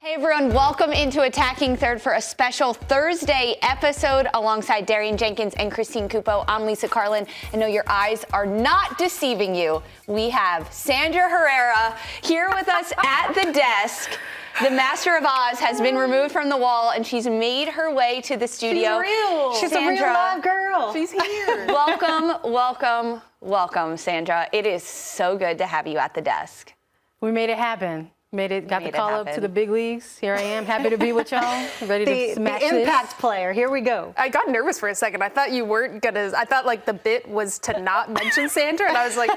Hey everyone, welcome into Attacking Third for a special Thursday episode alongside Darian Jenkins and Christine Cupo. I'm Lisa Carlin, and no, your eyes are not deceiving you. We have Sandra Herrera here with us at the desk. The Master of Oz has been removed from the wall, and she's made her way to the studio. She's real. She's a real live girl. She's here. Welcome, Sandra. It is so good to have you at the desk. We made it happen. Got the call up to the big leagues. Here I am, happy to be with y'all. Ready to smash the impact this. player. Here we go. I got nervous for a second. I thought you weren't gonna. I thought like the bit was to not mention Sandra, and I was like,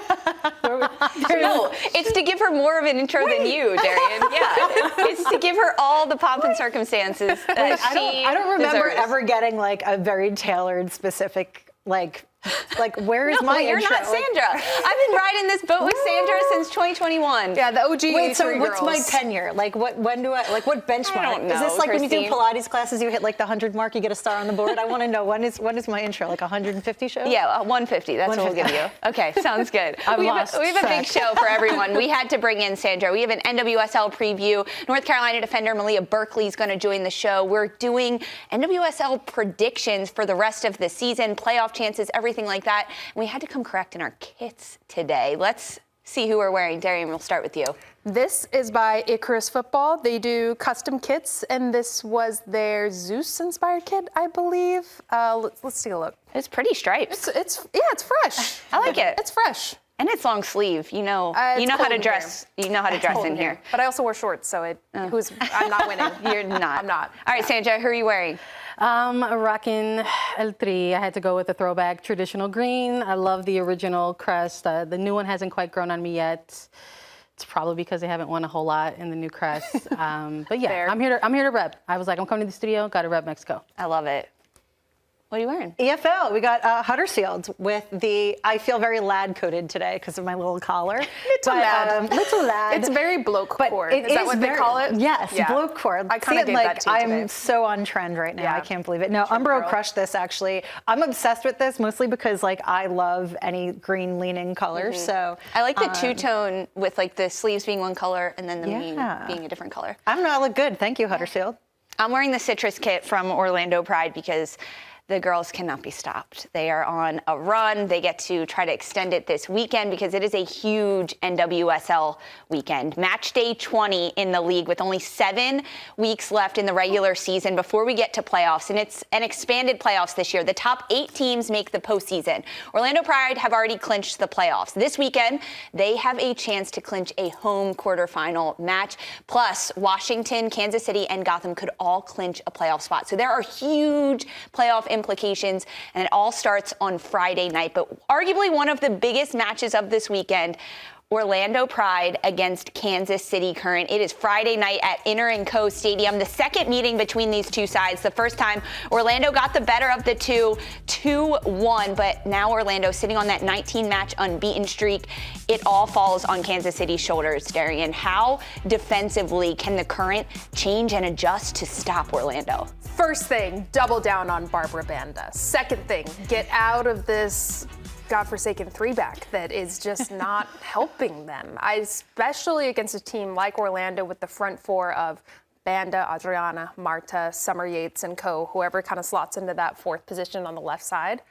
no, it's to give her more of an intro than you, Darian. Yeah, it's to give her all the pomp and circumstances that she I don't remember deserves. ever getting like a very tailored, specific like where is No, my you're intro? not Sandra. I've been riding this boat with Sandra since 2021. Yeah, the OG. Wait, so what's my tenure? Like when do I what benchmark? I don't know, is this like when you do Christine. Pilates classes, you hit like the 100 mark, you get a star on the board? I want to know when is my intro? Like 150 shows? Yeah, 150. That's what we'll give you. Okay, sounds good. We have a big show for everyone. We had to bring in Sandra. We have an NWSL preview. North Carolina defender Malia Berkeley is going to join the show. We're doing NWSL predictions for the rest of the season, playoff chances, everything like that. We had to come correct in our kits today. Let's see who we're wearing. Darian, we'll start with you. This is by Icarus Football. They do custom kits, and this was their Zeus-inspired kit, I believe. Let's take a look. It's pretty striped. It's fresh. I like it. It's fresh. And it's long sleeve. You know It's how cold to in dress. You know how to dress in here. But I also wore shorts, so I'm not winning. You're not. I'm not. All right, Sandra, who are you wearing? Rocking El Tri. I had to go with the throwback traditional green. I love the original crest. The new one hasn't quite grown on me yet. It's probably because they haven't won a whole lot in the new crest. But yeah, Fair. I'm here to rep. I was like, I'm coming to the studio, got to rep Mexico. I love it. What are you wearing? EFL, we got Huddersfield with the, I feel very lad coded today because of my little collar. Little lad. Little lad. It's very bloke But core. it Is that what they call it? Yes, Yeah. bloke core. I kind of See, gave that to you today. I'm so on trend right now. Yeah. I can't believe it. No, Umbro girl. crushed this actually. I'm obsessed with this mostly because like I love any green leaning colors. So I like the two-tone with like the sleeves being one color and then the mane Yeah. being a different color. I don't know. I look good. Thank you, Huddersfield. I'm wearing the citrus kit from Orlando Pride because the girls cannot be stopped. They are on a run. They get to try to extend it this weekend because it is a huge NWSL weekend. Match day 20 in the league with only 7 weeks left in the regular season before we get to playoffs. And it's an expanded playoffs this year. The top 8 teams make the postseason. Orlando Pride have already clinched the playoffs. This weekend, they have a chance to clinch a home quarterfinal match. Plus, Washington, Kansas City, and Gotham could all clinch a playoff spot. So there are huge playoff implications, and it all starts on Friday night. But arguably one of the biggest matches of this weekend, Orlando Pride against Kansas City Current. It is Friday night at Inter & Co Stadium, the second meeting between these two sides. The first time Orlando got the better of the two, 2-1, but now Orlando sitting on that 19-match unbeaten streak. It all falls on Kansas City's shoulders, Darian. How defensively can the Current change and adjust to stop Orlando? First thing, double down on Barbara Banda. Second thing, get out of this godforsaken 3-back that is just not helping them. Especially against a team like Orlando with the front 4 of Banda, Adriana, Marta, Summer Yates, and Co., whoever kind of slots into that 4th position on the left side.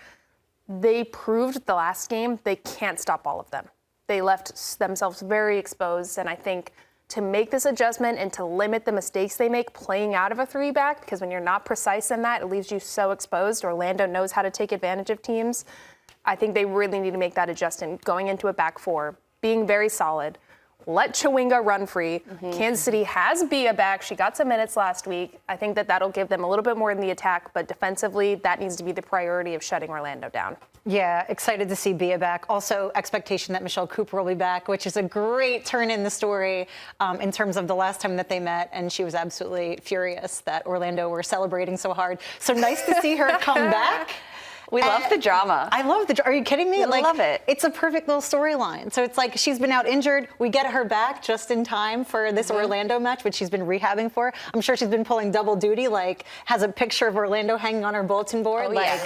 They proved the last game they can't stop all of them. They left themselves very exposed, and I think to make this adjustment and to limit the mistakes they make playing out of a 3-back, because when you're not precise in that, it leaves you so exposed. Orlando knows how to take advantage of teams. I think they really need to make that adjustment going into a back 4, being very solid. Let Chawinga run free. Kansas City has Bia back. She got some minutes last week. I think that'll give them a little bit more in the attack, but defensively, that needs to be the priority of shutting Orlando down. Yeah, excited to see Bia back. Also, expectation that Michelle Cooper will be back, which is a great turn in the story in terms of the last time that they met, and she was absolutely furious that Orlando were celebrating so hard. So nice to see her come back. We love the drama. I love the drama. Are you kidding me? I love it. It's a perfect little storyline. So it's like she's been out injured. We get her back just in time for this Orlando match, which she's been rehabbing for. I'm sure she's been pulling double duty, like has a picture of Orlando hanging on her bulletin board. Oh, like, yeah.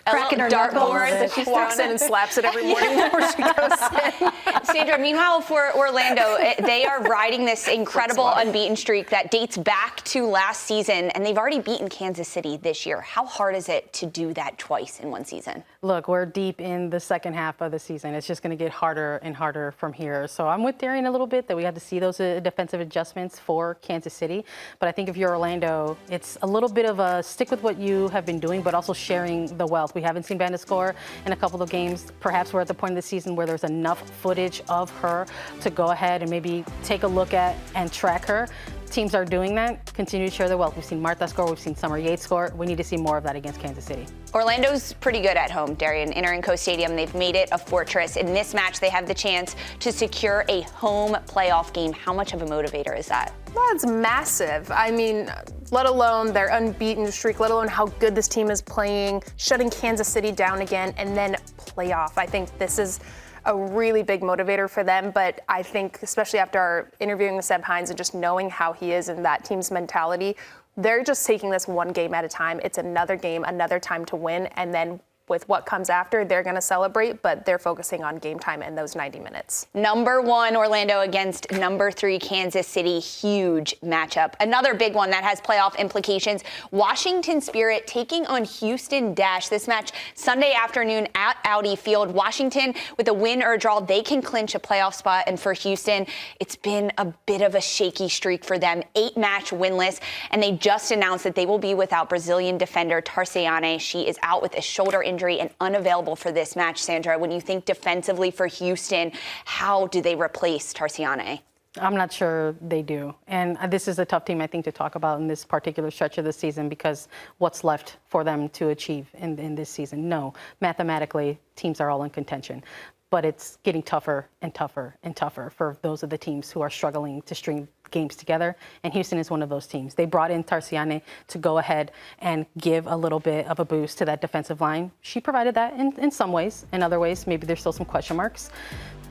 cracking her dartboard that knuckles. she's Walks throwing in and slaps it every morning before she goes in. Sandra, meanwhile for Orlando, they are riding this incredible unbeaten streak that dates back to last season, and they've already beaten Kansas City this year. How hard is it to do that twice in one season? Look, we're deep in the second half of the season. It's just going to get harder and harder from here. So I'm with Darian a little bit that we had to see those defensive adjustments for Kansas City. But I think if you're Orlando, it's a little bit of a stick with what you have been doing, but also sharing the wealth. We haven't seen Banda score in a couple of games. Perhaps we're at the point of the season where there's enough footage of her to go ahead and maybe take a look at and track her. Teams are doing that. Continue to share the wealth. We've seen Martha score. We've seen Summer Yates score. We need to see more of that against Kansas City. Orlando's pretty good at home, Darian. Inter and Co Stadium, they've made it a fortress. In this match, they have the chance to secure a home playoff game. How much of a motivator is that? That's massive. I mean, let alone their unbeaten streak, let alone how good this team is playing, shutting Kansas City down again, and then playoff. I think this is a really big motivator for them, but I think especially after our interviewing with Seb Hines and just knowing how he is and that team's mentality, they're just taking this one game at a time. It's another game, another time to win, and then with what comes after, they're going to celebrate, but they're focusing on game time and those 90 minutes. Number 1 Orlando against number 3 Kansas City. Huge matchup. Another big one that has playoff implications. Washington Spirit taking on Houston Dash. This match Sunday afternoon at Audi Field. Washington with a win or a draw, they can clinch a playoff spot. And for Houston, it's been a bit of a shaky streak for them. 8-match winless. And they just announced that they will be without Brazilian defender Tarciane. She is out with a shoulder injury and unavailable for this match. Sandra, when you think defensively for Houston, how do they replace Tarciane? I'm not sure they do. And this is a tough team, I think, to talk about in this particular stretch of the season because what's left for them to achieve in this season? No, mathematically, teams are all in contention. But it's getting tougher and tougher and tougher for those of the teams who are struggling to string games together, and Houston is one of those teams. They brought in Tarciane to go ahead and give a little bit of a boost to that defensive line. She provided that in some ways. In other ways, maybe there's still some question marks.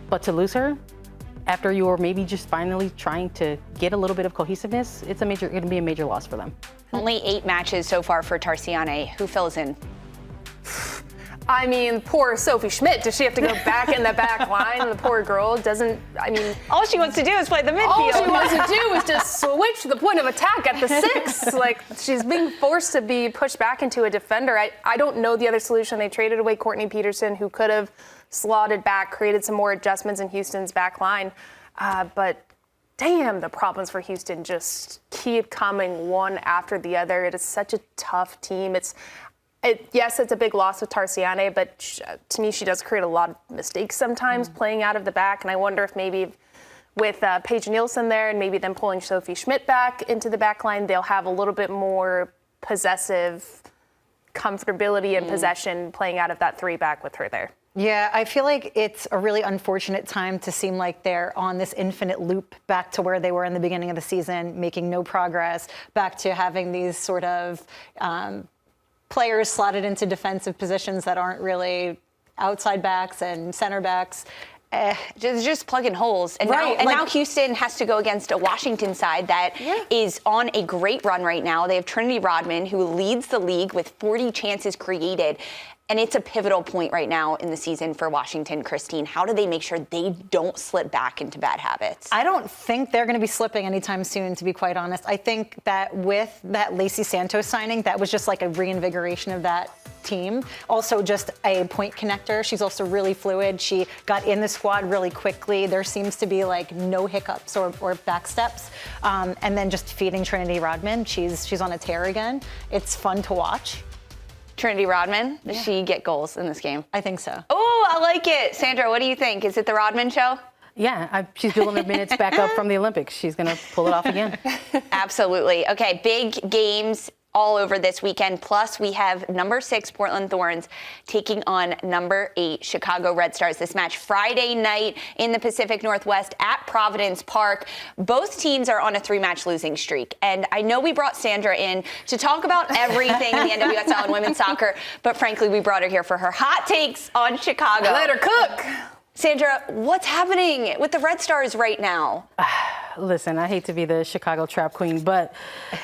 But to lose her, after you were maybe just finally trying to get a little bit of cohesiveness, it's going to be a major loss for them. Only 8 matches so far for Tarciane. Who fills in? I mean, poor Sophie Schmidt. Does she have to go back in the back line? The poor girl doesn't, I mean. All she wants to do is play the midfield. All she wants to do is just switch the point of attack at the 6. Like, she's being forced to be pushed back into a defender. I don't know the other solution. They traded away Courtney Peterson, who could have slotted back, created some more adjustments in Houston's back line. But damn, the problems for Houston just keep coming one after the other. It is such a tough team. Yes, it's a big loss with Tarciane, but to me, she does create a lot of mistakes sometimes playing out of the back. And I wonder if maybe with Paige Nielsen there and maybe them pulling Sophie Schmidt back into the back line, they'll have a little bit more possessive comfortability and possession playing out of that 3-back with her there. Yeah, I feel like it's a really unfortunate time to seem like they're on this infinite loop back to where they were in the beginning of the season, making no progress, back to having these sort of players slotted into defensive positions that aren't really outside backs and center backs. Just plugging holes. And, right, now Houston has to go against a Washington side that is on a great run right now. They have Trinity Rodman, who leads the league with 40 chances created. And it's a pivotal point right now in the season for Washington. Christine, how do they make sure they don't slip back into bad habits? I don't think they're going to be slipping anytime soon, to be quite honest. I think that with that Lacey Santos signing, that was just like a reinvigoration of that team. Also just a point connector. She's also really fluid. She got in the squad really quickly. There seems to be like no hiccups or backsteps. And then just feeding Trinity Rodman. She's on a tear again. It's fun to watch. Trinity Rodman, does she get goals in this game? I think so. Oh, I like it. Sandra, what do you think? Is it the Rodman show? Yeah, she's building her minutes back up from the Olympics. She's going to pull it off again. Absolutely. Okay, big games all over this weekend. Plus, we have number 6 Portland Thorns taking on number 8 Chicago Red Stars. This match Friday night in the Pacific Northwest at Providence Park. Both teams are on a 3-match losing streak. And I know we brought Sandra in to talk about everything in the NWSL and women's soccer, but frankly, we brought her here for her hot takes on Chicago. Let her cook. Sandra, what's happening with the Red Stars right now? Listen, I hate to be the Chicago trap queen, but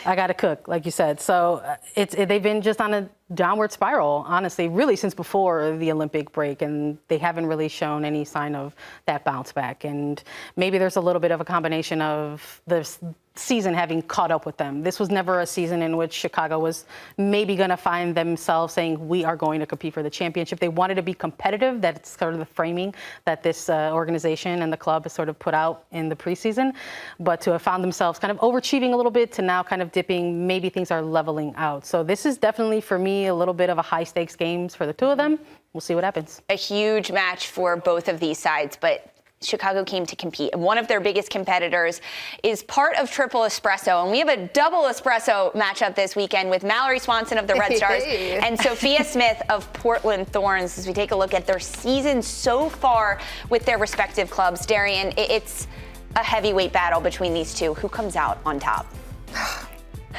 I got to cook, like you said. So they've been just on a downward spiral, honestly, really since before the Olympic break, and they haven't really shown any sign of that bounce back. And maybe there's a little bit of a combination of the season having caught up with them. This was never a season in which Chicago was maybe going to find themselves saying, we are going to compete for the championship. They wanted to be competitive. That's sort of the framing that this organization and the club has sort of put out in the preseason. But to have found themselves kind of overachieving a little bit to now kind of dipping, maybe things are leveling out. So this is definitely, for me, a little bit of a high stakes games for the two of them. We'll see what happens. A huge match for both of these sides, but Chicago came to compete. And one of their biggest competitors is part of Triple Espresso. And we have a double espresso matchup this weekend with Mallory Swanson of the Red Stars and Sophia Smith of Portland Thorns as we take a look at their season so far with their respective clubs. Darian, it's a heavyweight battle between these two. Who comes out on top?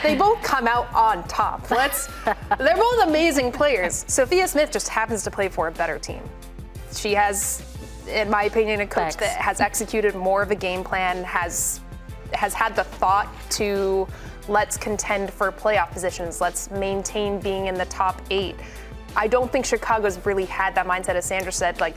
They both come out on top. They're both amazing players. Sophia Smith just happens to play for a better team. She has, in my opinion, a coach that has executed more of a game plan, has had the thought to let's contend for playoff positions, let's maintain being in the top 8. I don't think Chicago's really had that mindset, as Sandra said. Like,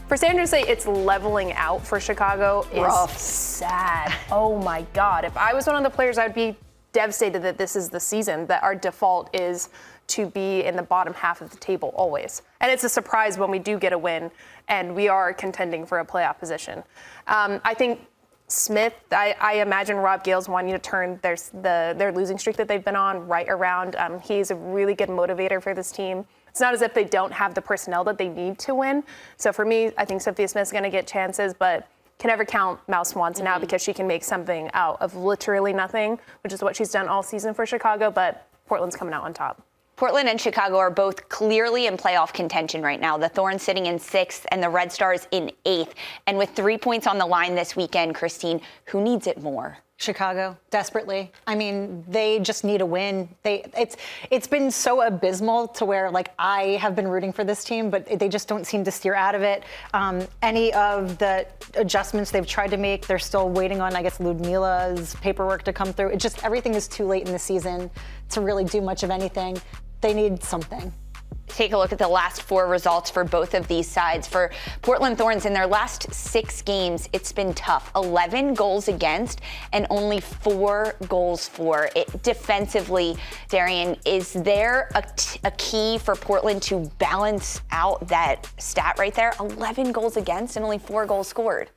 for Sandra to say it's leveling out for Chicago is sad. Oh my God. If I was one of the players, I would be devastated that this is the season, that our default is to be in the bottom half of the table always. And it's a surprise when we do get a win and we are contending for a playoff position. I think Smith, I imagine Rob Gale's wanting to turn their losing streak that they've been on right around. He's a really good motivator for this team. It's not as if they don't have the personnel that they need to win. So for me, I think Sophia Smith's going to get chances, but can never count Mal Swanson out because she can make something out of literally nothing, which is what she's done all season for Chicago, but Portland's coming out on top. Portland and Chicago are both clearly in playoff contention right now. The Thorns sitting in 6th and the Red Stars in 8th. And with 3 points on the line this weekend, Christine, who needs it more? Chicago, desperately. I mean, they just need a win. It's been so abysmal to where, like, I have been rooting for this team, but they just don't seem to steer out of it. Any of the adjustments they've tried to make, they're still waiting on, I guess, Ludmila's paperwork to come through. It just, everything is too late in the season to really do much of anything. They need something. Take a look at the last 4 results for both of these sides. For Portland Thorns, in their last 6 games, it's been tough. 11 goals against and only 4 goals for. Defensively, Darian, is there a key for Portland to balance out that stat right there? 11 goals against and only 4 goals scored.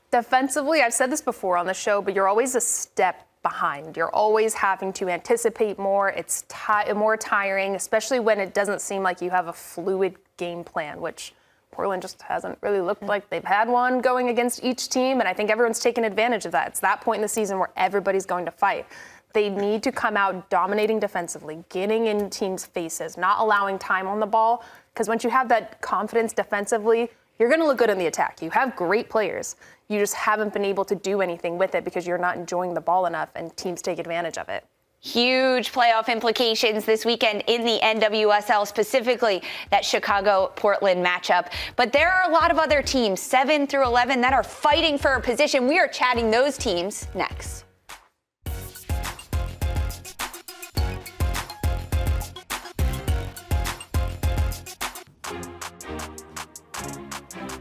Defensively, I've said this before on the show, but you're always a step behind. You're always having to anticipate more. It's more tiring, especially when it doesn't seem like you have a fluid game plan, which Portland just hasn't really looked like they've had one going against each team. And I think everyone's taken advantage of that. It's that point in the season where everybody's going to fight. They need to come out dominating defensively, getting in teams' faces, not allowing time on the ball. Because once you have that confidence defensively, you're going to look good in the attack. You have great players. You just haven't been able to do anything with it because you're not enjoying the ball enough, and teams take advantage of it. Huge playoff implications this weekend in the NWSL, specifically that Chicago-Portland matchup. But there are a lot of other teams, 7 through 11, that are fighting for a position. We are chatting those teams next.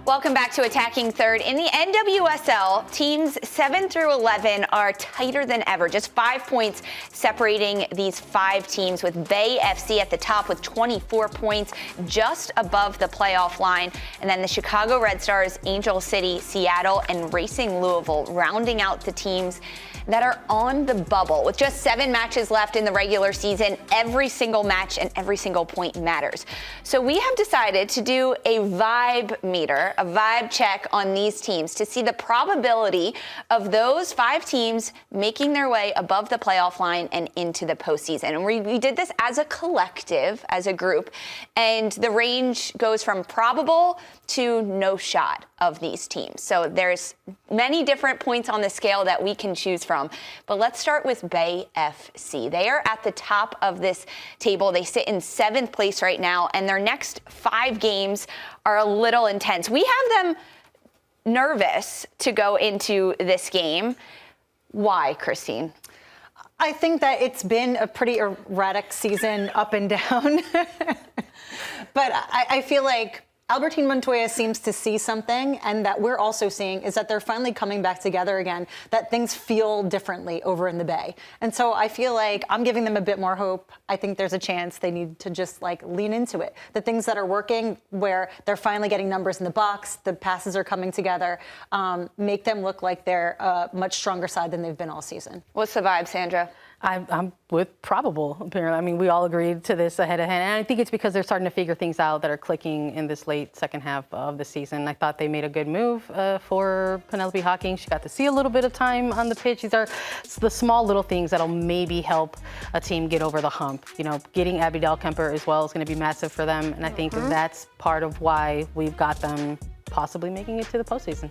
Welcome back to Attacking Third. In the NWSL, teams 7 through 11 are tighter than ever. Just 5 points separating these 5 teams, with Bay FC at the top with 24 points, just above the playoff line. And then the Chicago Red Stars, Angel City, Seattle, and Racing Louisville rounding out the teams that are on the bubble. With just 7 matches left in the regular season, every single match and every single point matters. So we have decided to do a vibe meter, a vibe check on these teams to see the probability of those 5 teams making their way above the playoff line and into the postseason. And we did this as a collective, as a group, and the range goes from probable to no shot of these teams. So there's many different points on the scale that we can choose from. But let's start with Bay FC. They are at the top of this table. They sit in 7th place right now, and their next 5 games are a little intense. We have them nervous to go into this game. Why, Christine? I think that it's been a pretty erratic season up and down. But I feel like Albertine Montoya seems to see something, and that we're also seeing is that they're finally coming back together again, that things feel differently over in the Bay. And so I feel like I'm giving them a bit more hope. I think there's a chance they need to just like lean into it. The things that are working, where they're finally getting numbers in the box, the passes are coming together, make them look like they're a much stronger side than they've been all season. What's the vibe, Sandra? I'm with probable, apparently. I mean, we all agreed to this ahead of hand. And I think it's because they're starting to figure things out that are clicking in this late second half of the season. I thought they made a good move for Penelope Hawking. She got to see a little bit of time on the pitch. These are the small little things that'll maybe help a team get over the hump. You know, getting Abby Dahlkemper as well is going to be massive for them. And I think that's part of why we've got them possibly making it to the postseason.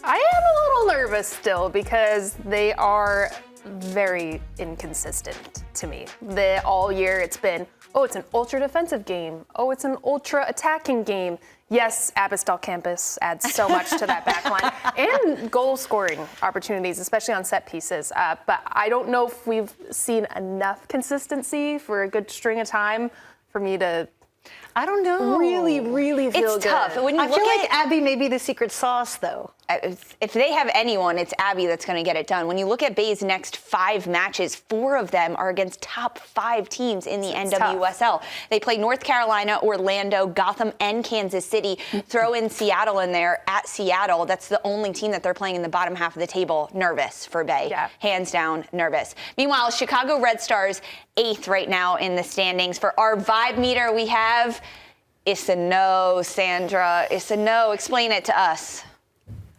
I am a little nervous still because they are very inconsistent to me. All year it's been, oh, it's an ultra defensive game. Oh, it's an ultra attacking game. Yes, Abbas Dahlkemper adds so much to that back line and goal scoring opportunities, especially on set pieces. But I don't know if we've seen enough consistency for a good string of time for me to I don't know. really feel It's tough. good. When you I look feel at like Abby may be the secret sauce, though. if they have anyone, it's Abby that's going to get it done. When you look at Bay's next 5 matches, 4 of them are against top 5 teams in the NWSL. They play North Carolina, Orlando, Gotham, and Kansas City. Throw in Seattle in there at Seattle. That's the only team that they're playing in the bottom half of the table. Nervous for Bay. Yeah. Hands down, nervous. Meanwhile, Chicago Red Stars 8th right now in the standings. For our vibe meter, we have it's a no, Sandra. It's a no. Explain it to us.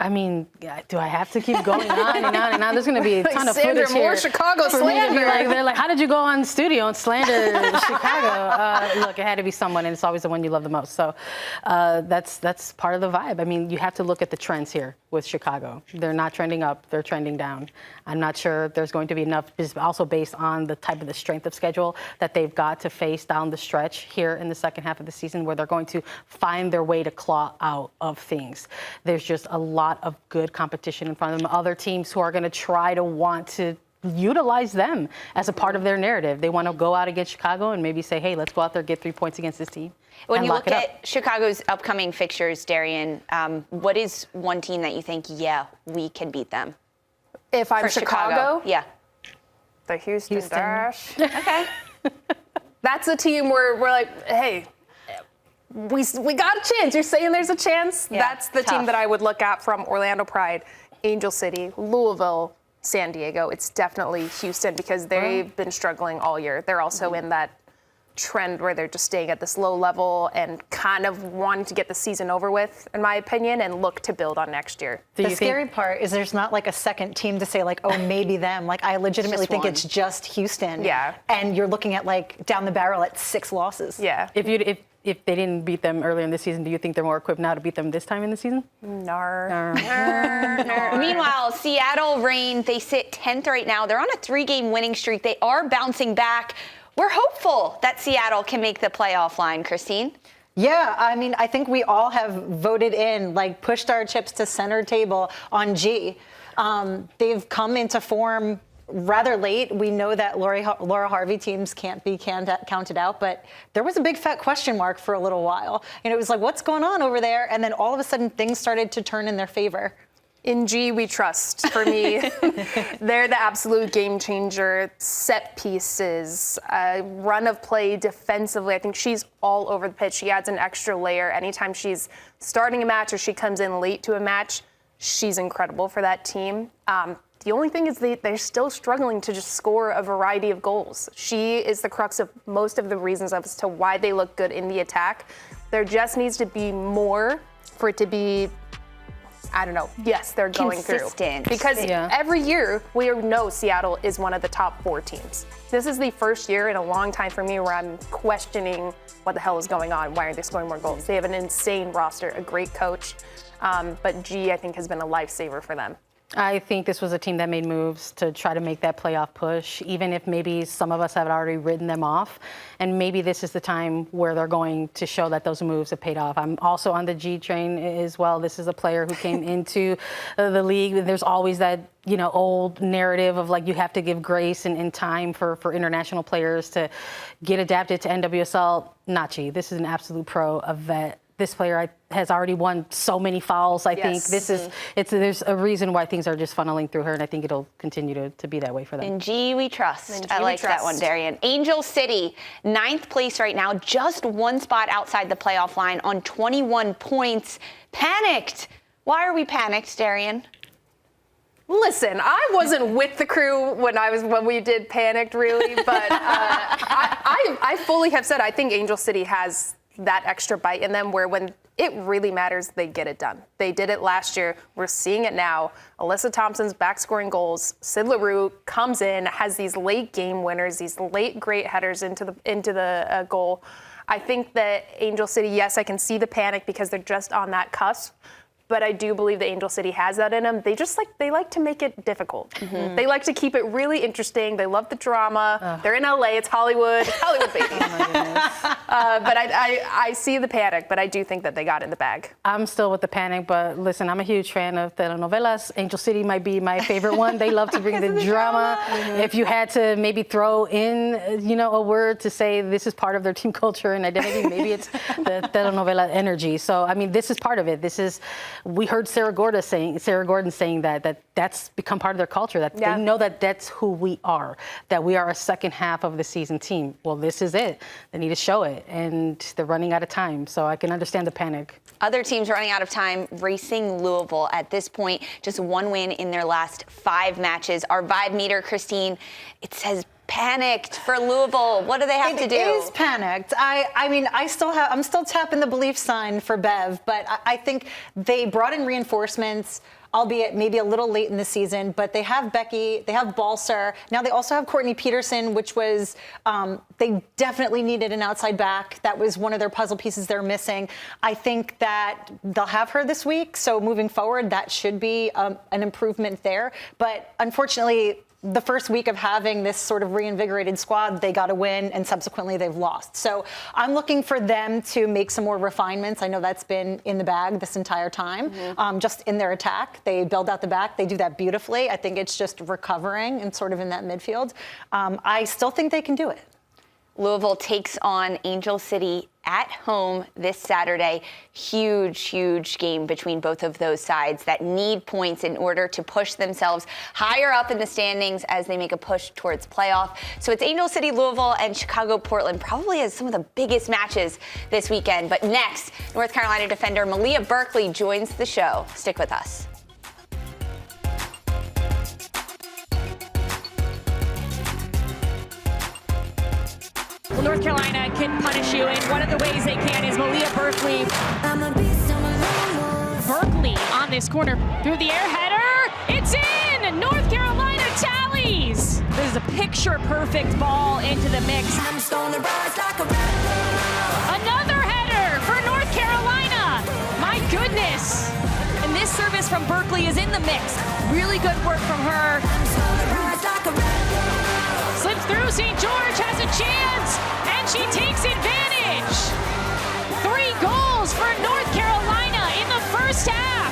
I mean, do I have to keep going on and on and on? There's going to be a ton of Sandra, footage more here Chicago for me to be slander. like, they're like, how did you go on studio and slander Chicago? Look, it had to be someone, and it's always the one you love the most. So that's part of the vibe. I mean, you have to look at the trends here with Chicago. They're not trending up; they're trending down. I'm not sure there's going to be enough, also based on the type of the strength of schedule that they've got to face down the stretch here in the second half of the season, where they're going to find their way to claw out of things. There's just a lot of good competition in front of them. Other teams who are going to try to want to utilize them as a part of their narrative. They want to go out against Chicago and maybe say, hey, let's go out there, get 3 points against this team. When you look at Chicago's upcoming fixtures, Darian, what is one team that you think, yeah, we can beat them? If I'm For Chicago, Yeah. the Houston Dash. Okay. That's a team where we're like, hey, we got a chance. You're saying there's a chance? Yeah, That's the tough. team that I would look at from Orlando Pride, Angel City, Louisville, San Diego. It's definitely Houston because they've been struggling all year. They're also in that trend where they're just staying at this low level and kind of wanting to get the season over with, in my opinion, and look to build on next year. The scary part is there's not like a second team to say like, oh, maybe them. Like I legitimately think one. it's just Houston. Yeah. And you're looking at like down the barrel at 6 losses. Yeah. If they didn't beat them earlier in the season, do you think they're more equipped now to beat them this time in the season? Meanwhile, Seattle Reign, they sit 10th right now. They're on a 3-game winning streak. They are bouncing back. We're hopeful that Seattle can make the playoff line, Christine. Yeah, I mean, I think we all have voted in, like pushed our chips to center table on G. They've come into form rather late. We know that Laura Harvey teams can't be counted out, but there was a big fat question mark for a little while. And it was like, what's going on over there? And then all of a sudden things started to turn in their favor. In G, we trust. For me, they're the absolute game changer. Set pieces, run of play defensively. I think she's all over the pitch. She adds an extra layer anytime she's starting a match or she comes in late to a match. She's incredible for that team. The only thing is they're still struggling to just score a variety of goals. She is the crux of most of the reasons as to why they look good in the attack. There just needs to be more for it to be, I don't know. Yes, they're going Consistent. through. Because every year we know Seattle is one of the top 4 teams. This is the first year in a long time for me where I'm questioning what the hell is going on. Why are they scoring more goals? They have an insane roster, a great coach. But G, I think, has been a lifesaver for them. I think this was a team that made moves to try to make that playoff push, even if maybe some of us have already written them off. And maybe this is the time where they're going to show that those moves have paid off. I'm also on the G train as well. This is a player who came into the league. There's always that, old narrative of like you have to give grace and time for international players to get adapted to NWSL. Nachi, this is an absolute pro, a vet. This player has already won so many fouls. I think this is, there's a reason why things are just funneling through her, and I think it'll continue to be that way for them. In G we trust. I like that one, Darian. Angel City, 9th place right now, just one spot outside the playoff line on 21 points. Panicked. Why are we panicked, Darian? Listen, I wasn't with the crew when we did Panicked, really, but I fully have said I think Angel City has that extra bite in them where when it really matters, they get it done. They did it last year. We're seeing it now. Alyssa Thompson's back scoring goals. Sid LaRue comes in, has these late game winners, these late great headers into the goal. I think that Angel City, yes, I can see the panic because they're just on that cusp. But I do believe that Angel City has that in them. They like to make it difficult. Mm-hmm. They like to keep it really interesting. They love the drama. They're in LA. It's Hollywood. It's Hollywood, baby. Oh my goodness. But I see the panic, but I do think that they got in the bag. I'm still with the panic, but listen, I'm a huge fan of telenovelas. Angel City might be my favorite one. They love to bring the drama. Mm-hmm. If you had to maybe throw in, a word to say this is part of their team culture and identity, maybe it's the telenovela energy. So, this is part of it. We heard Sarah Gordon saying that's become part of their culture, that they know that that's who we are, that we are a second half of the season team. Well, this is it. They need to show it, and they're running out of time, so I can understand the panic. Other teams running out of time, Racing Louisville at this point, just one win in their last 5 matches. Our vibe meter, Christine, it says panicked for Louisville. What do they have to do? It is panicked. I'm still tapping the belief sign for Bev, but I think they brought in reinforcements, albeit maybe a little late in the season, but they have Becky, they have Balser. Now they also have Courtney Peterson, which was, they definitely needed an outside back. That was one of their puzzle pieces they're missing. I think that they'll have her this week. So moving forward, that should be an improvement there. But unfortunately, the first week of having this sort of reinvigorated squad, they got a win, and subsequently they've lost. So I'm looking for them to make some more refinements. I know that's been in the bag this entire time, just in their attack. They build out the back. They do that beautifully. I think it's just recovering and sort of in that midfield. I still think they can do it. Louisville takes on Angel City at home this Saturday. Huge game between both of those sides that need points in order to push themselves higher up in the standings as they make a push towards playoff. So it's Angel City, Louisville, and Chicago, Portland, probably as some of the biggest matches this weekend. But next, North Carolina defender Malia Berkeley joins the show. Stick with us. North Carolina can punish you, and one of the ways they can is Malia Berkeley. Berkeley on this corner through the air header. It's in! North Carolina tallies! This is a picture-perfect ball into the mix. Another header for North Carolina! My goodness! And this service from Berkeley is in the mix. Really good work from her. Slips through, St. George has a chance, and she takes advantage. 3 goals for North Carolina in the first half.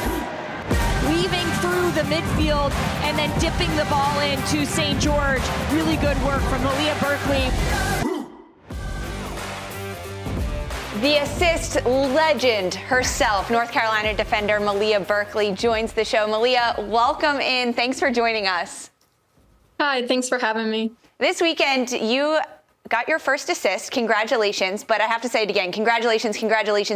Weaving through the midfield and then dipping the ball into St. George. Really good work from Malia Berkeley. The assist legend herself, North Carolina defender Malia Berkeley, joins the show. Malia, welcome in. Thanks for joining us. Hi, thanks for having me. This weekend, you got your first assist. Congratulations. But I have to say it again. Congratulations,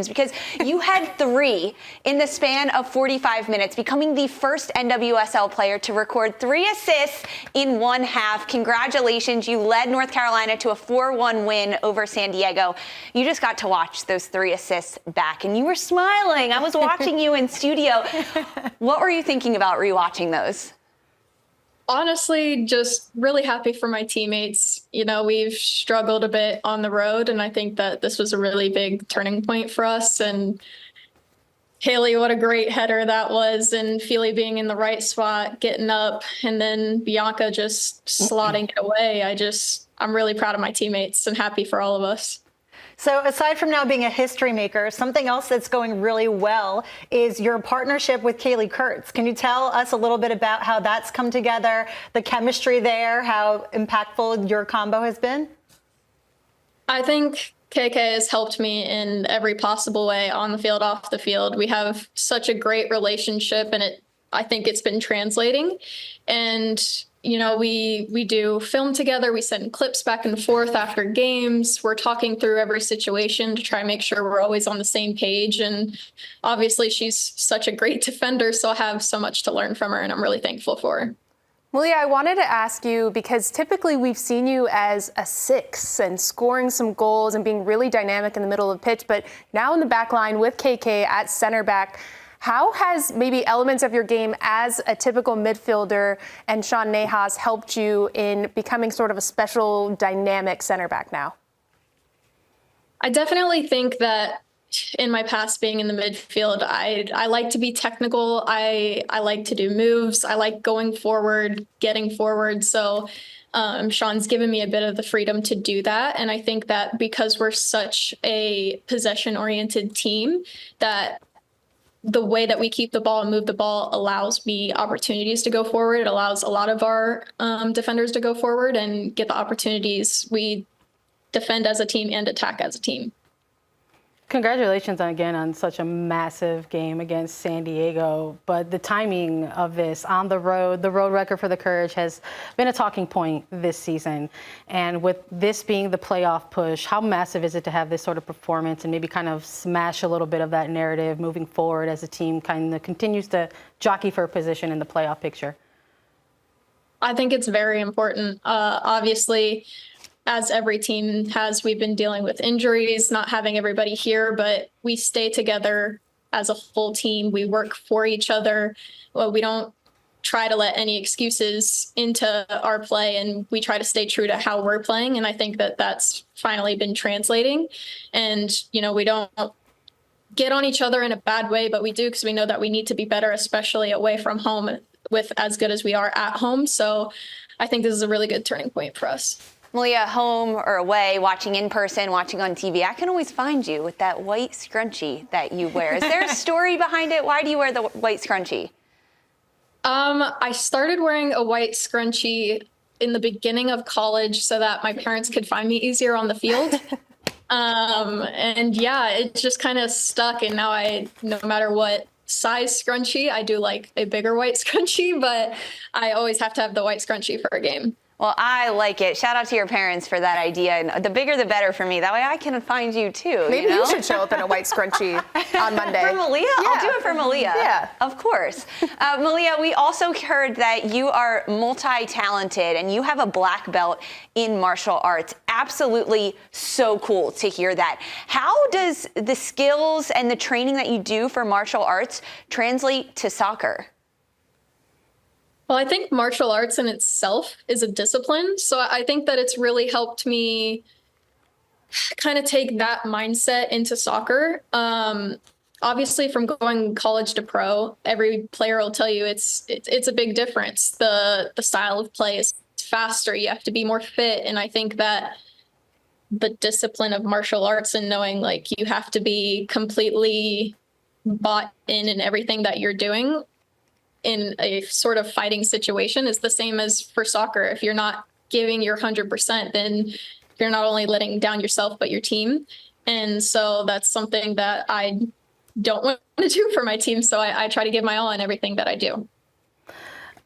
because you had 3 in the span of 45 minutes, becoming the first NWSL player to record 3 assists in one half. Congratulations. You led North Carolina to a 4-1 win over San Diego. You just got to watch those 3 assists back, and you were smiling. I was watching you in studio. What were you thinking about rewatching those? Honestly, just really happy for my teammates. We've struggled a bit on the road, and I think that this was a really big turning point for us. And Haley, what a great header that was, and Feely being in the right spot, getting up, and then Bianca just slotting it away. I'm really proud of my teammates and happy for all of us. So aside from now being a history maker, something else that's going really well is your partnership with Kaylee Kurtz. Can you tell us a little bit about how that's come together, the chemistry there, how impactful your combo has been? I think KK has helped me in every possible way, on the field, off the field. We have such a great relationship, and I think it's been translating. And, you know, we do film together. We send clips back and forth after games. We're talking through every situation to try and make sure we're always on the same page. And obviously she's such a great defender, so I have so much to learn from her, and I'm really thankful for her. Malia, I wanted to ask you, because typically we've seen you as a 6 and scoring some goals and being really dynamic in the middle of the pitch, but now in the back line with KK at center back, how has maybe elements of your game as a typical midfielder and Sean Nahas helped you in becoming sort of a special dynamic center back now? I definitely think that in my past being in the midfield, I like to be technical. I like to do moves. I like going forward, getting forward. So Sean's given me a bit of the freedom to do that. And I think that because we're such a possession-oriented team, that the way that we keep the ball and move the ball allows me opportunities to go forward. It allows a lot of our defenders to go forward and get the opportunities. We defend as a team and attack as a team. Congratulations again on such a massive game against San Diego. But the timing of this on the road record for the Courage has been a talking point this season. And with this being the playoff push, how massive is it to have this sort of performance and maybe kind of smash a little bit of that narrative moving forward as the team kind of continues to jockey for a position in the playoff picture? I think it's very important. Obviously, as every team has, we've been dealing with injuries, not having everybody here, but we stay together as a full team. We work for each other. Well, we don't try to let any excuses into our play, and we try to stay true to how we're playing. And I think that that's finally been translating. And, you know, we don't get on each other in a bad way, but we do, because we know that we need to be better, especially away from home, with as good as we are at home. So I think this is a really good turning point for us. Malia, home or away, watching in person, watching on TV, I can always find you with that white scrunchie that you wear. Is there a story behind it? Why do you wear the white scrunchie? I started wearing a white scrunchie in the beginning of college so that my parents could find me easier on the field. And yeah, it just kind of stuck. And now no matter what size scrunchie, I do like a bigger white scrunchie, but I always have to have the white scrunchie for a game. Well, I like it. Shout out to your parents for that idea. And the bigger, the better for me. That way I can find you too. Maybe you should show up in a white scrunchie on Monday. For Malia? Yeah. I'll do it for Malia. Yeah. Of course. Malia, we also heard that you are multi-talented and you have a black belt in martial arts. Absolutely so cool to hear that. How does the skills and the training that you do for martial arts translate to soccer? Well, I think martial arts in itself is a discipline. So I think that it's really helped me kind of take that mindset into soccer. Obviously, from going college to pro, every player will tell you it's a big difference. The style of play is faster. You have to be more fit. And I think that the discipline of martial arts and knowing like you have to be completely bought in everything that you're doing in a sort of fighting situation is the same as for soccer. If you're not giving your 100%, then you're not only letting down yourself, but your team. And so that's something that I don't want to do for my team. So I try to give my all in everything that I do.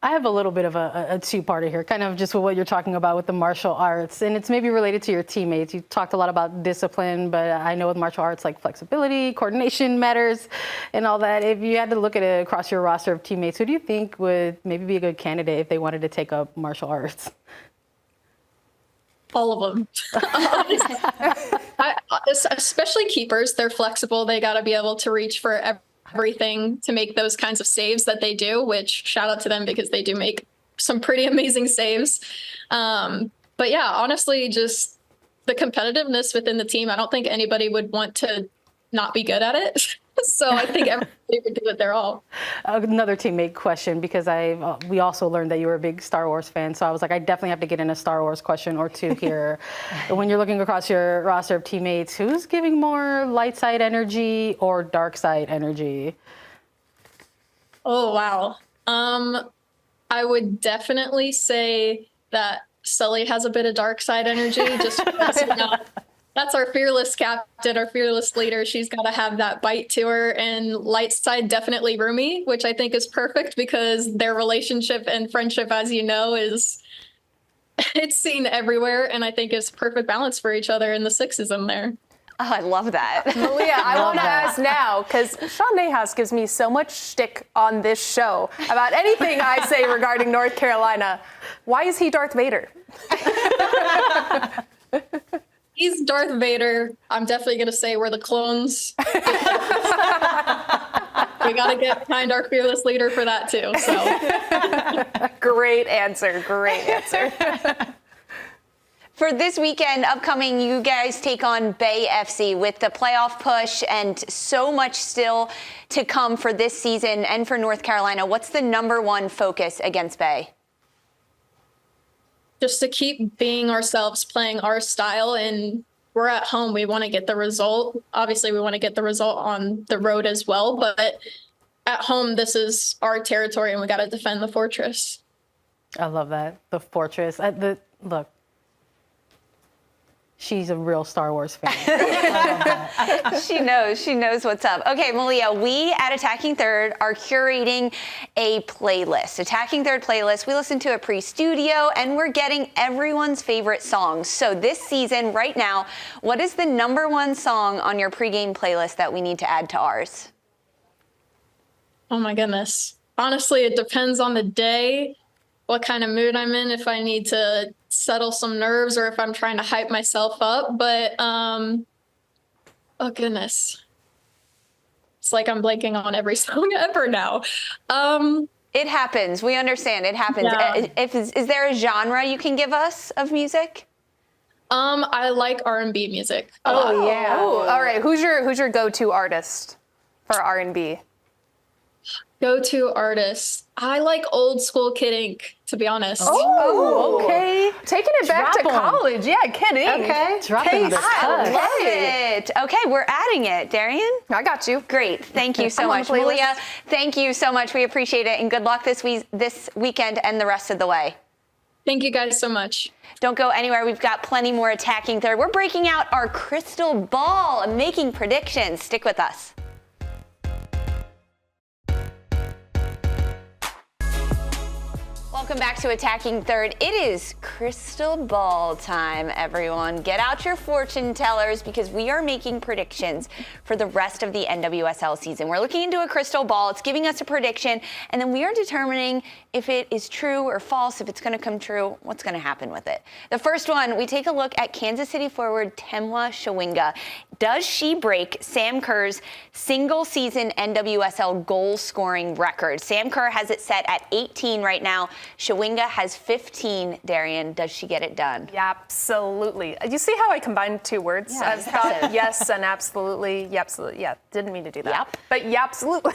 I have a little bit of a two-parter here, kind of just with what you're talking about with the martial arts, and it's maybe related to your teammates. You talked a lot about discipline, but I know with martial arts, like flexibility, coordination matters, and all that. If you had to look at it across your roster of teammates, who do you think would maybe be a good candidate if they wanted to take up martial arts? All of them. Especially keepers, they're flexible. They got to be able to reach for everything to make those kinds of saves that they do, which shout out to them because they do make some pretty amazing saves. But yeah, honestly, just the competitiveness within the team. I don't think anybody would want to not be good at it. So I think everybody would do it there all. Another teammate question, because we also learned that you were a big Star Wars fan. So I was like, I definitely have to get in a Star Wars question or two here. When you're looking across your roster of teammates, who's giving more light side energy or dark side energy? Oh, wow. I would definitely say that Sully has a bit of dark side energy, just because, that's our fearless captain, our fearless leader. She's got to have that bite to her. And light side, definitely Rumi, which I think is perfect because their relationship and friendship, as you know, it's seen everywhere. And I think it's perfect balance for each other and the sexism there. Oh, I love that. Malia, I want to ask now, because Sean Nahas gives me so much shtick on this show about anything I say regarding North Carolina. Why is he Darth Vader? He's Darth Vader. I'm definitely going to say we're the clones. We got to get behind our fearless leader for that, too. So. Great answer. Great answer. For this weekend upcoming, you guys take on Bay FC with the playoff push and so much still to come for this season and for North Carolina. What's the number one focus against Bay? Just to keep being ourselves, playing our style, and we're at home. We want to get the result. Obviously, we want to get the result on the road as well, but at home, this is our territory, and we got to defend the fortress. I love that. The fortress. Look, she's a real Star Wars fan. I love that. She knows what's up. Okay, Malia, we at Attacking Third are curating a playlist. Attacking Third playlist. We listen to it pre-studio and we're getting everyone's favorite songs. So this season, right now, what is the number one song on your pregame playlist that we need to add to ours? Oh my goodness. Honestly, it depends on the day, what kind of mood I'm in, if I need to settle some nerves or if I'm trying to hype myself up. But, oh goodness. It's like I'm blanking on every song ever now. It happens. We understand. It happens. Yeah. Is there a genre you can give us of music? I like R&B music. Oh, yeah. Oh, all right. Who's your go-to artist for R&B? Go-to artist. I like old school Kid Ink, to be honest. Oh, okay. Taking it back to college. Yeah, Kid Ink. Okay. Dropping the I cut. love it. Okay, we're adding it. Darian? I got you. Great. Thank you so I'm on much. the playlist. Malia, thank you so much. We appreciate it. And good luck this weekend and the rest of the way. Thank you guys so much. Don't go anywhere. We've got plenty more Attacking Third. We're breaking out our crystal ball and making predictions. Stick with us. Welcome back to Attacking Third. It is crystal ball time, everyone. Get out your fortune tellers because we are making predictions for the rest of the NWSL season. We're looking into a crystal ball. It's giving us a prediction, and then we are determining if it is true or false, if it's going to come true, what's going to happen with it. The first one, we take a look at Kansas City forward Temwa Chawinga. Does she break Sam Kerr's single-season NWSL goal-scoring record? Sam Kerr has it set at 18 right now. Chawinga has 15. Darian, does she get it done? Yeah, absolutely. You see how I combined two words? Yeah, I've thought yes and absolutely. Yeah, absolutely. Yeah, didn't mean to do that. Yep. But yeah, absolutely.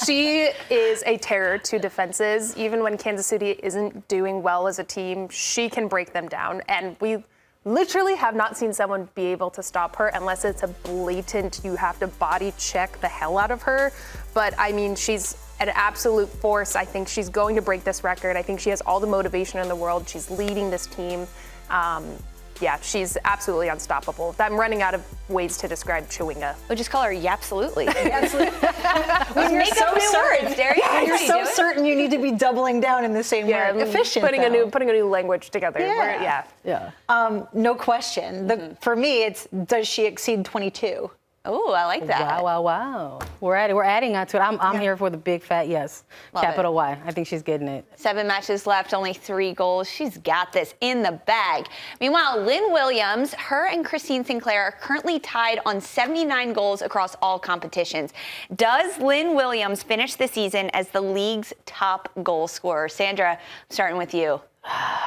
She is a terror to defenses. Even when Kansas City isn't doing well as a team, she can break them down. And we literally have not seen someone be able to stop her unless it's a blatant, you have to body check the hell out of her. But I mean, she's an absolute force. I think she's going to break this record. I think she has all the motivation in the world. She's leading this team. Yeah, she's absolutely unstoppable. I'm running out of ways to describe Chawinga. We'll just call her Yapsolutely. When you're Make up new words, Darian. When you're How do you so do it? certain you need to be doubling down in the same word. Efficient. Putting though. a new language together. Yeah. Yeah. No question. For me, it's does she exceed 22? Oh, I like that. Wow. We're adding on to it. I'm here for the big fat yes. Love Capital Y. I think she's getting it. 7 matches left, only 3 goals. She's got this in the bag. Meanwhile, Lynn Williams, her and Christine Sinclair are currently tied on 79 goals across all competitions. Does Lynn Williams finish the season as the league's top goal scorer? Sandra, I'm starting with you.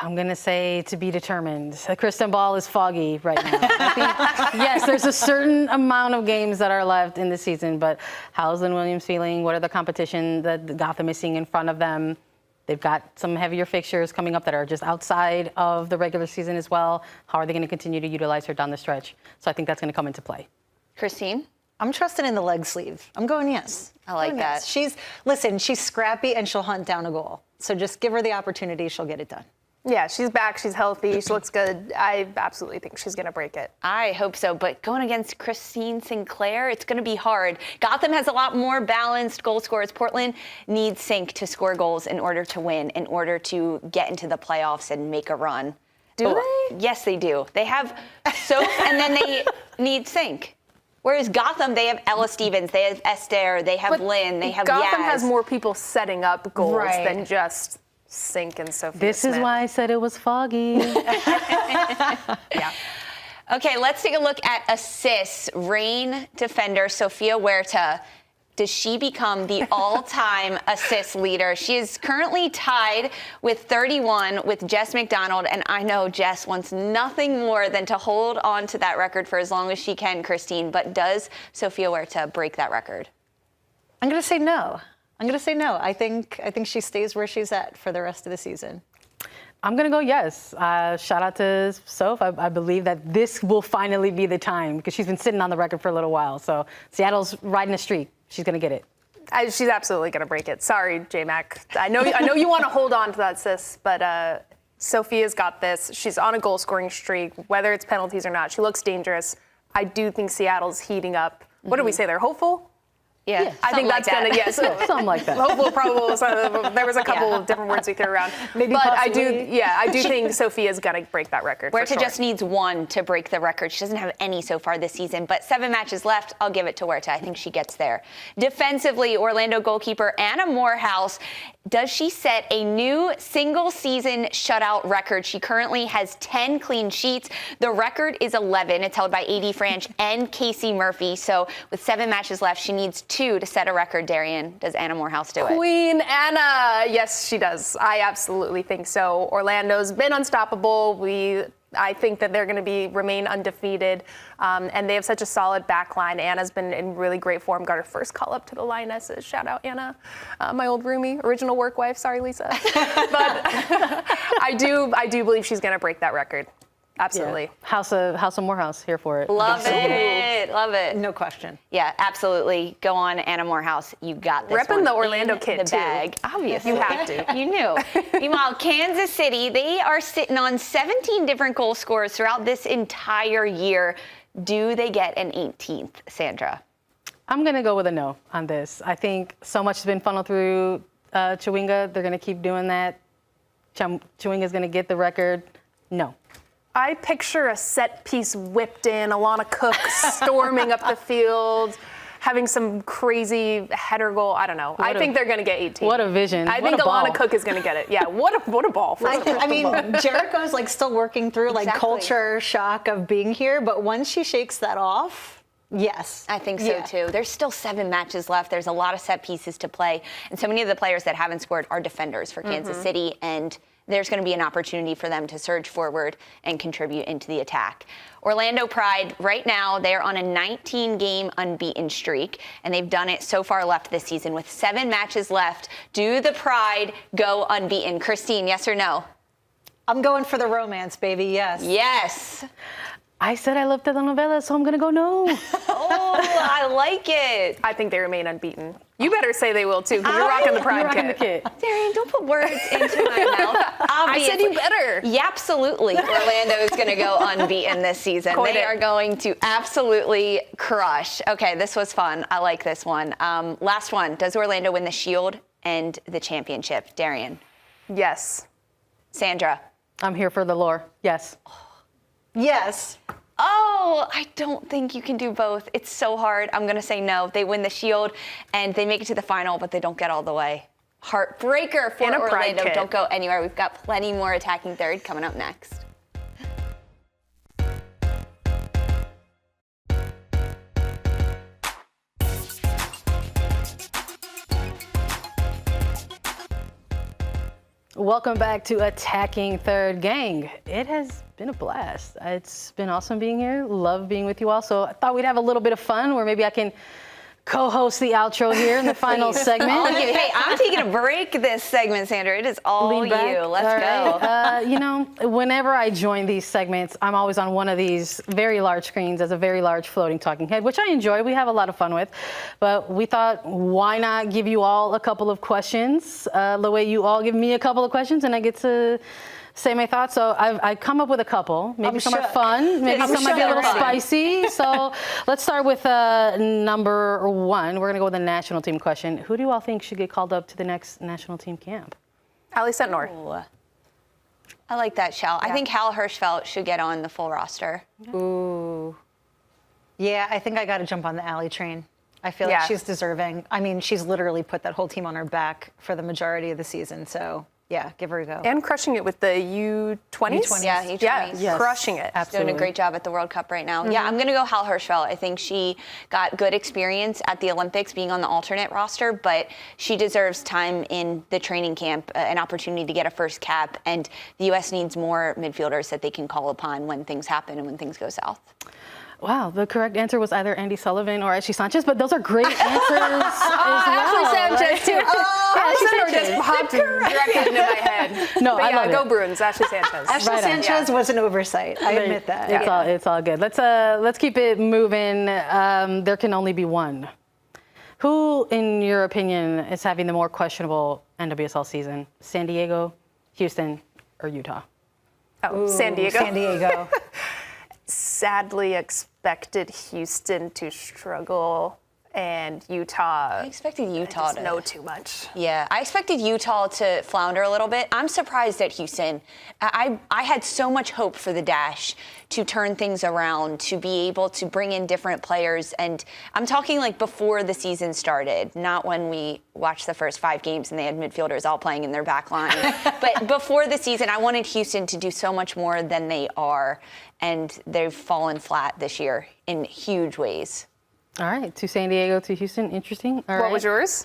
I'm going to say to be determined. Kristen Ball is foggy right now. I think, yes, there's a certain amount of games that are left in the season, but how's Lynn Williams feeling? What are the competition that Gotham is seeing in front of them? They've got some heavier fixtures coming up that are just outside of the regular season as well. How are they going to continue to utilize her down the stretch? So I think that's going to come into play. Christine? I'm trusting in the leg sleeve. I'm going yes. I like that. Yes. She's scrappy and she'll hunt down a goal. So just give her the opportunity, she'll get it done. Yeah, she's back. She's healthy. She looks good. I absolutely think she's going to break it. I hope so, but going against Christine Sinclair, it's going to be hard. Gotham has a lot more balanced goal scorers. Portland needs Sink to score goals in order to win, in order to get into the playoffs and make a run. Do they? Yes, they do. They have Soph, and then they need Sink. Whereas Gotham, they have Ella Stevens, they have Esther, they have Lynn, they have Gotham Yaz. has more people setting up goals Right. than just Sink and Sophia This Smith. is why I said it was foggy. Yeah. Okay, let's take a look at assists. Reign defender Sofia Huerta. Does she become the all-time assist leader? She is currently tied with 31 with Jess McDonald, and I know Jess wants nothing more than to hold on to that record for as long as she can, Christine. But does Sofia Huerta break that record? I'm going to say no. I think she stays where she's at for the rest of the season. I'm going to go yes. Shout out to Soph. I believe that this will finally be the time because she's been sitting on the record for a little while. So Seattle's riding a streak. She's going to get it. She's absolutely going to break it. Sorry, J-Mac. I know you want to hold on to that, sis, but Sophia's got this. She's on a goal-scoring streak, whether it's penalties or not. She looks dangerous. I do think Seattle's heating up. What do we say? They're hopeful? Yeah, I think that's going to, yes. Something like that. Hopeful, probable. There was a couple of different words we threw around. Maybe but possibly. I do think Sophia's going to break that record. Huerta for sure. just needs one to break the record. She doesn't have any so far this season, but 7 matches left. I'll give it to Huerta. I think she gets there. Defensively, Orlando goalkeeper Anna Morehouse, does she set a new single-season shutout record? She currently has 10 clean sheets. The record is 11. It's held by A.D. Franch and Casey Murphy. So with 7 matches left, she needs 2 to set a record. Darian, does Anna Morehouse do it? Queen Anna. Yes, she does. I absolutely think so. Orlando's been unstoppable. I think that they're going to remain undefeated, and they have such a solid back line. Anna's been in really great form. Got her first call up to the Lionesses. Shout out Anna, my old roomie, original work wife. Sorry, Lisa. But I do believe she's going to break that record. Absolutely. Yeah. House of Morehouse here for it. Love it. Love it. No question. Yeah, absolutely. Go on, Anna Morehouse. You got this. Repping one the Orlando in kit, the too. bag. Obviously. You have to. You knew. Meanwhile, Kansas City, they are sitting on 17 different goal scorers throughout this entire year. Do they get an 18th, Sandra? I'm going to go with a no on this. I think so much has been funneled through Chewinga. They're going to keep doing that. Chewinga's going to get the record. No. I picture a set piece whipped in, Alana Cook storming up the field, having some crazy header goal. I don't know. I think they're going to get 18. What a vision. I What think a ball. Alana Cook is going to get it. Yeah, what a ball. I mean, Jericho's like still working through like Exactly. culture shock of being here, but once she shakes that off, yes. I think so Yeah. too. There's still 7 matches left. There's a lot of set pieces to play. And so many of the players that haven't scored are defenders for Kansas City. And there's going to be an opportunity for them to surge forward and contribute into the attack. Orlando Pride, right now, they're on a 19-game unbeaten streak, and they've done it so far left this season with 7 matches left. Do the Pride go unbeaten? Christine, yes or no? I'm going for the romance, baby, yes. Yes. I said I love telenovela, so I'm going to go no. Oh, I like it. I think they remain unbeaten. You better say they will too, because you're rocking the pride You're rocking the kit. kit. Darian, don't put words into my mouth. I said you better. Yeah, absolutely. Orlando is going to go unbeaten this season. Coin They it. are going to absolutely crush. Okay, this was fun. I like this one. Last one. Does Orlando win the Shield and the championship? Darian. Yes. Sandra. I'm here for the lore. Yes. Yes. Oh, I don't think you can do both. It's so hard. I'm going to say no. They win the Shield and they make it to the final, but they don't get all the way. Heartbreaker for And a pride Orlando. kit. Don't go anywhere. We've got plenty more attacking third coming up next. welcome back to Attacking Third Gang. It has been a blast. It's been awesome being here. Love being with you all. So I thought we'd have a little bit of fun where maybe I can co-host the outro here in the final segment. Hey, I'm taking a break this segment, Sandra. It is all you. Let's go. You know, whenever I join these segments, I'm always on one of these very large screens as a very large floating talking head, which I enjoy. We have a lot of fun with. But we thought, why not give you all a couple of questions? The way you all give me a couple of questions and I get to say my thoughts. So I've come up with a couple. Maybe some are fun. Maybe some might be a little spicy. So let's start with number one. We're going to go with a national team question. Who do you all think should get called up to the next national team camp? Ali Sentnor. Ooh. I like that, Shell. Yeah. I think Hal Hirschfeld should get on the full roster. Ooh. Yeah, I think I got to jump on the Allie train. I feel like she's deserving. I mean, she's literally put that whole team on her back for the majority of the season. So, yeah, give her a go. And crushing it with the U20s. Yeah, U20s. Yeah, crushing it. Absolutely. Doing a great job at the World Cup right now. Mm-hmm. Yeah, I'm going to go Hal Hirschfeld. I think she got good experience at the Olympics being on the alternate roster, but she deserves time in the training camp, an opportunity to get a first cap, and the U.S. needs more midfielders that they can call upon when things happen and when things go south. Wow, the correct answer was either Andy Sullivan or Ashley Sanchez, but those are great answers as well. Ashley Sanchez, too. Ashley Sanchez just popped directly into my head. No, I love go it. Bruins, Ashley Sanchez. Ashley Sanchez was an oversight. I admit that. It's all good. Let's keep it moving. There can only be one. Who, in your opinion, is having the more questionable NWSL season? San Diego, Houston, or Utah? Oh, San Diego. San Diego. Sadly expected Houston to struggle, and Utah. I expected Utah to know too much. Yeah, I expected Utah to flounder a little bit. I'm surprised at Houston. I had so much hope for the Dash to turn things around, to be able to bring in different players. And I'm talking like before the season started, not when we watched the first 5 games and they had midfielders all playing in their back line. But before the season, I wanted Houston to do so much more than they are. And they've fallen flat this year in huge ways. All right, to San Diego, to Houston, interesting. What was yours?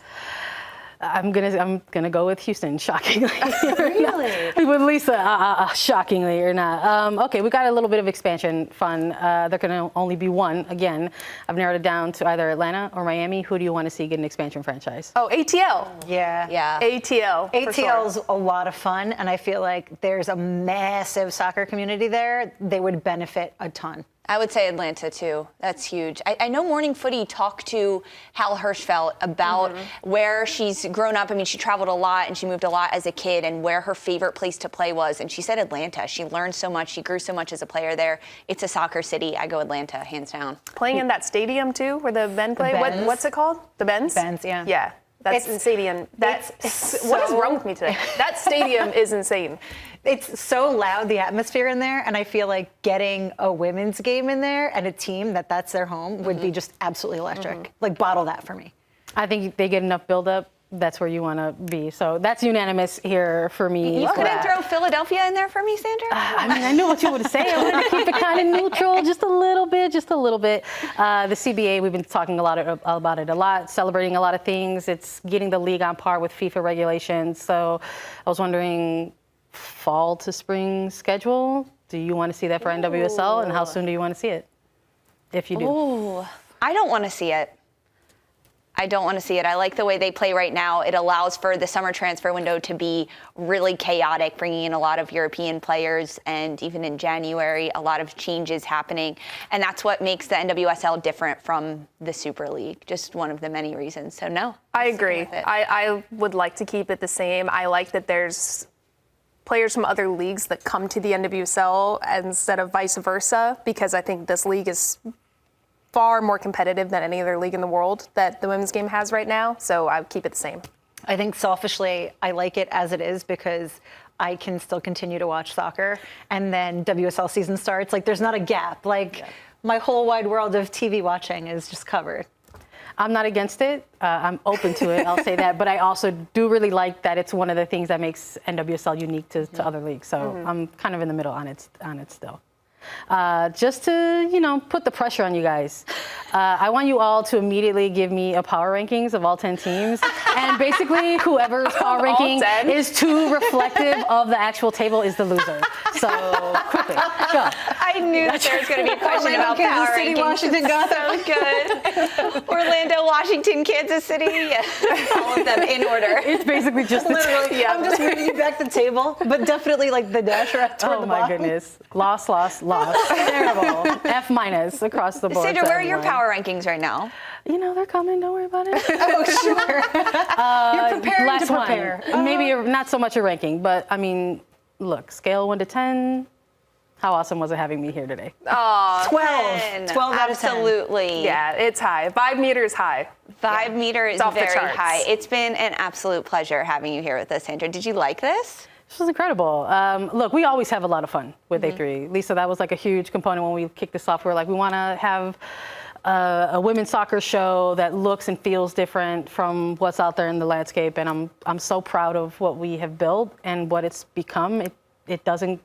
I'm gonna go with Houston, shockingly. Really? With Lisa, shockingly or not. Okay, we got a little bit of expansion fun. There can only be one. Again, I've narrowed it down to either Atlanta or Miami. Who do you want to see get an expansion franchise? Oh, ATL. Yeah. ATL. ATL's a lot of fun, and I feel like there's a massive soccer community there. They would benefit a ton. I would say Atlanta, too. That's huge. I know Morning Footy talked to Hal Hirschfeld about where she's grown up. I mean, she traveled a lot and she moved a lot as a kid and where her favorite place to play was. And she said Atlanta. She learned so much. She grew so much as a player there. It's a soccer city. I go Atlanta, hands down. Playing in that stadium, too, where the men play? What's it called? The Benz? Benz, yeah. Yeah. That's insane. What is wrong with me today? That stadium is insane. It's so loud, the atmosphere in there, and I feel like getting a women's game in there and a team that's their home would be just absolutely electric. Like, bottle that for me. I think they get enough build-up. That's where you want to be. So that's unanimous here for me. You couldn't throw Philadelphia in there for me, Sandra? I mean, I knew what you would say. I wanted to keep it kind of neutral, just a little bit. The CBA, we've been talking about it a lot, celebrating a lot of things. It's getting the league on par with FIFA regulations. So I was wondering, fall to spring schedule, do you want to see that for NWSL? And how soon do you want to see it, if you do? Ooh, I don't want to see it. I like the way they play right now. It allows for the summer transfer window to be really chaotic, bringing in a lot of European players, and even in January, a lot of changes happening. And that's what makes the NWSL different from the Super League, just one of the many reasons. So no. I agree. I would like to keep it the same. I like that there's players from other leagues that come to the NWSL instead of vice versa, because I think this league is far more competitive than any other league in the world that the women's game has right now. So I would keep it the same. I think selfishly, I like it as it is because I can still continue to watch soccer, and then WSL season starts. Like, there's not a gap. My whole wide world of TV watching is just covered. I'm not against it. I'm open to it. I'll say that. But I also do really like that it's one of the things that makes NWSL unique to other leagues. So I'm kind of in the middle on it still. just to, put the pressure on you guys. I want you all to immediately give me a power rankings of all 10 teams. And basically, whoever's power ranking is too reflective of the actual table is the loser. So, quickly, go. I knew that there was going to be a question about power City, rankings. Washington, Gotham. So good. Orlando, Washington, Kansas City. All of them in order. It's basically just the Literally, I'm just reading you back the table, but definitely like the dash right toward Oh the my bottom. goodness. Loss. Terrible. F- across the board. Sandra, to where are your everyone. power rankings right now? They're coming. Don't worry about it. Oh, sure. You're preparing Last to prepare. one. Maybe not so much a ranking, but I mean, look, scale 1 to 10. How awesome was it having me here today? Oh, 12. 12 out of 10. Absolutely. Yeah, it's high. 5 meters high. 5 meter is off the very charts. high. It's been an absolute pleasure having you here with us, Sandra. Did you like this? This was incredible. Look, we always have a lot of fun with A3. Lisa, that was like a huge component when we kicked this off. We were like, we want to have a women's soccer show that looks and feels different from what's out there in the landscape. And I'm so proud of what we have built and what it's become. It doesn't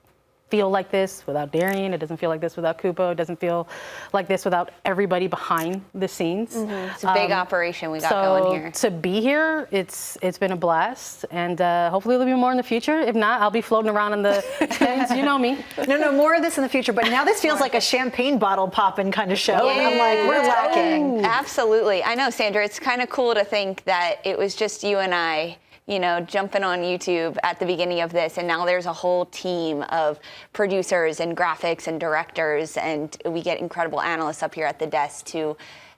feel like this without Darian. It doesn't feel like this without Cupo. It doesn't feel like this without everybody behind the scenes. It's a big operation we got going here. To be here, it's been a blast, and hopefully there'll be more in the future. If not, I'll be floating around in the screens. You know me. No, more of this in the future. But now this feels like a champagne bottle popping kind of show. And I'm like, we're lacking. Absolutely. I know, Sandra, it's kind of cool to think that it was just you and I, jumping on YouTube at the beginning of this, and now there's a whole team of producers and graphics and directors, and we get incredible analysts up here at the desk to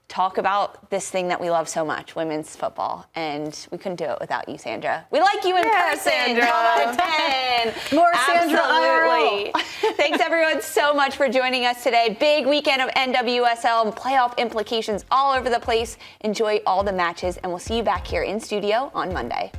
talk about this thing that we love so much, women's football, and we couldn't do it without you, Sandra. We like you in person. Sandra. 12 out of 10. More Sandra Absolutely. Thanks, everyone, so much for joining us today. Big weekend of NWSL and playoff implications all over the place. Enjoy all the matches, and we'll see you back here in studio on Monday.